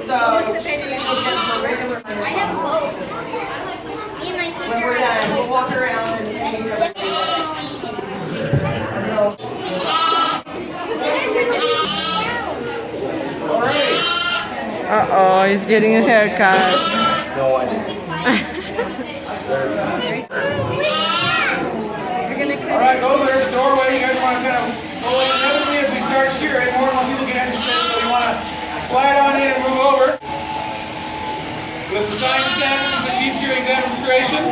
So she will get her regular I have both. Me and my sister. when we're done. We'll walk around and meet everybody. All right. Uh-oh, he's getting a haircut. No, I didn't. All right, go over there to the doorway. You guys want to kind of go in inevitably as we start shearing. More and more people get interested, so you want to slide on in and move over. With the sign sandwich of the sheep shearing demonstration.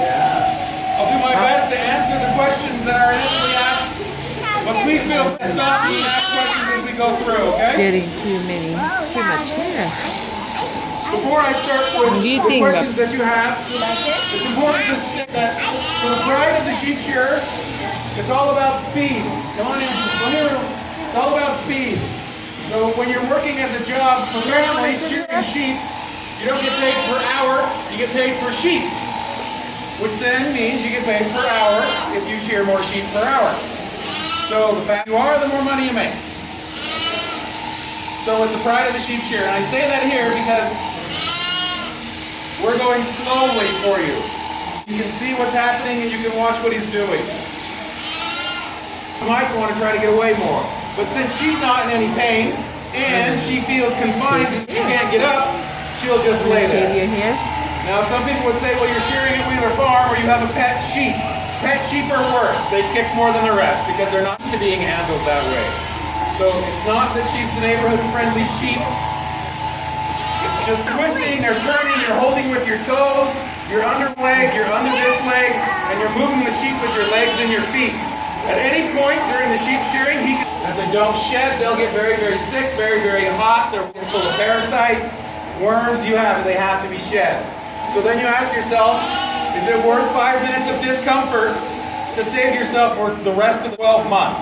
I'll do my best to answer the questions that are inevitably asked, but please feel free to stop me and ask questions as we go through, okay? Getting too much hair. Before I start with the Eating questions that you have, it's important to state that for the pride of the sheep shearer, it's all about speed. Come on in. It's all about speed. So when you're working as a job professionally shearing sheep, you don't get paid per hour, you get paid per sheep. Which then means you get paid per hour if you shear more sheep per hour. So the faster you are, the more money you make. So it's the pride of the sheep shearer. And I say that here because we're going slowly for you. You can see what's happening and you can watch what he's doing. You might want to try to get away more. But since she's not in any pain and she feels confined and she can't get up, she'll just lay there. Shave your hair. Now some people would say, well, you're shearing at Wheeler Farm where you have a pet sheep. Pet sheep are worse. They kick more than the rest because they're not used to being handled that way. So it's not that she's the neighborhood-friendly sheep. It's just twisting, they're turning, you're holding with your toes, your under leg, your under this leg, and you're moving the sheep with your legs and your feet. At any point during the sheep shearing, if they don't shed, they'll get very, very sick, very, very hot. They're full of parasites, worms, you have it, they have to be shed. So then you ask yourself, is it worth 5 minutes of discomfort to save yourself for the rest of the 12 months?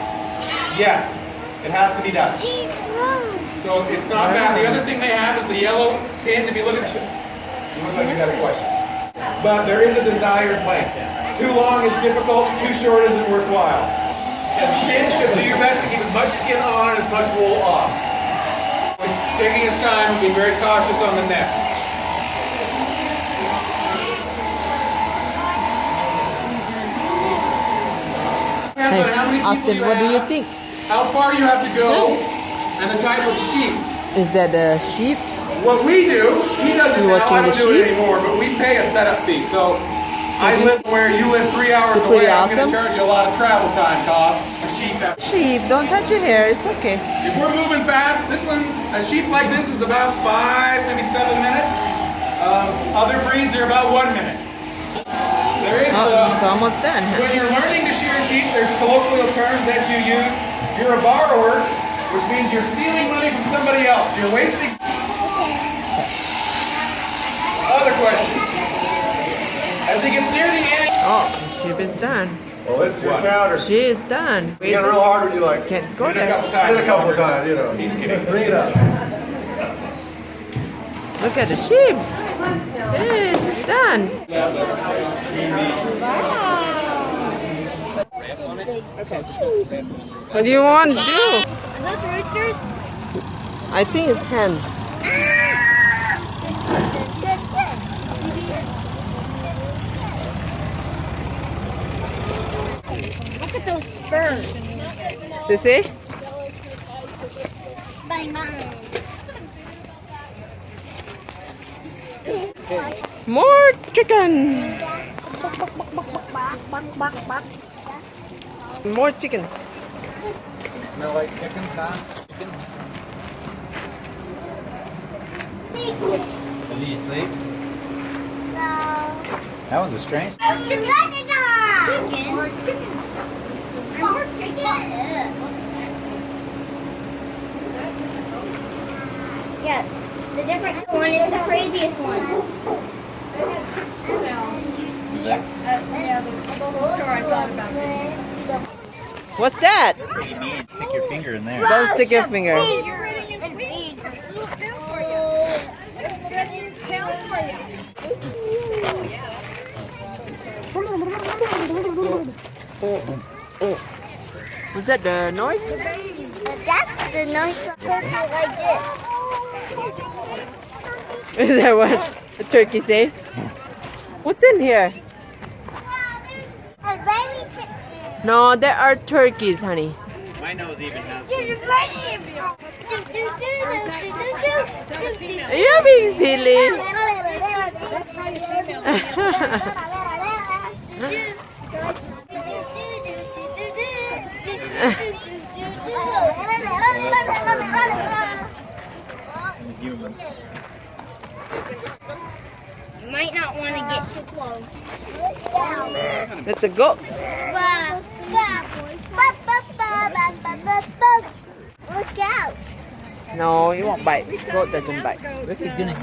Yes, it has to be done. So it's not bad. The other thing they have is the yellow tint. If you look at it, you look like you got a question. But there is a desired length. Too long is difficult, too short isn't worthwhile. And skin should do your best to keep as much skin on and as much wool off. Taking his time and being very cautious on the neck. Hey, Austin, what do you think? How far you have to go and the type of sheep. Is that a sheep? What we do, he doesn't You now, watching I don't the do it sheep? anymore, but we pay a setup fee. So I live where you live 3 hours It's away. pretty I'm going awesome. to charge you a lot of travel time costs. A sheep. Sheep, don't touch your hair, it's okay. If we're moving fast, this one, a sheep like this is about 5, maybe 7 minutes. Other breeds are about 1 minute. There is It's almost done, huh? when you're learning to shear sheep, there's colloquial terms that you use. You're a borrower, which means you're stealing money from somebody else. You're wasting. Other question. As he gets near the end. Oh, sheep is done. Well, this is your powder. She is done. You get real hard when you like. Can't go Did it a there. couple times. Did a couple of times, you know. He's kidding. Bring it up. Look at the sheep. Hey, she's done. What do you want to do? Are those roosters? I think it's hen. Look at those spurs. Sissy? Bang, bang. More chicken. More chicken. Smell like chickens, huh? Chickens. Did you sleep? No. That was a strange. Chicken. More chicken. More chicken. Yeah, the different one is the craziest one. Yeah, the local store I thought about it. What's that? What do you mean? Stick your finger in there. Don't stick your finger. Was that the noise? That's the noise supposed to be like this. Is that what the turkey say? What's in here? A baby chicken. No, there are turkeys, honey. My nose even has You're being silly. Humans. You might not want to get too close. That's a goat. Look out. No, you won't bite. Goat doesn't bite. Look, he's gonna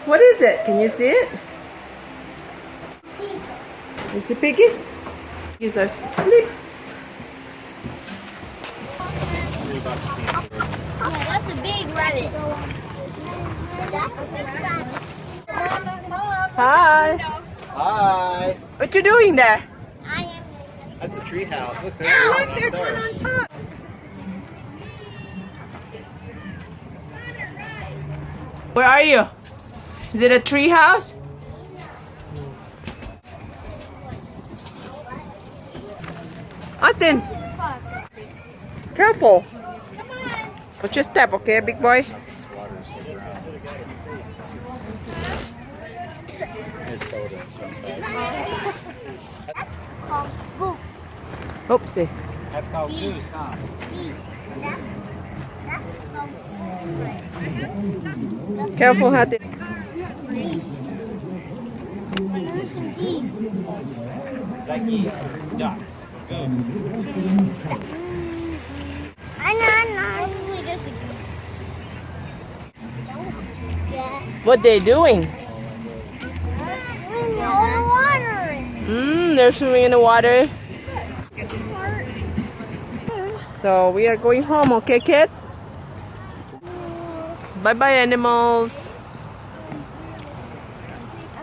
What is it? Can you see it? You see Piggy? Piggies are asleep. That's a big rabbit. Hi. Hi. What you doing there? I am. That's a tree house. Look, There's one on top. Where are you? Is it a tree house? Austin, careful. Watch your step, okay, big boy? Oopsie. That's called goose, huh? Careful, Hattie. Like geese, ducks, goose. What they doing? They're swimming in the water. So we are going home, okay, kids? Bye-bye, animals.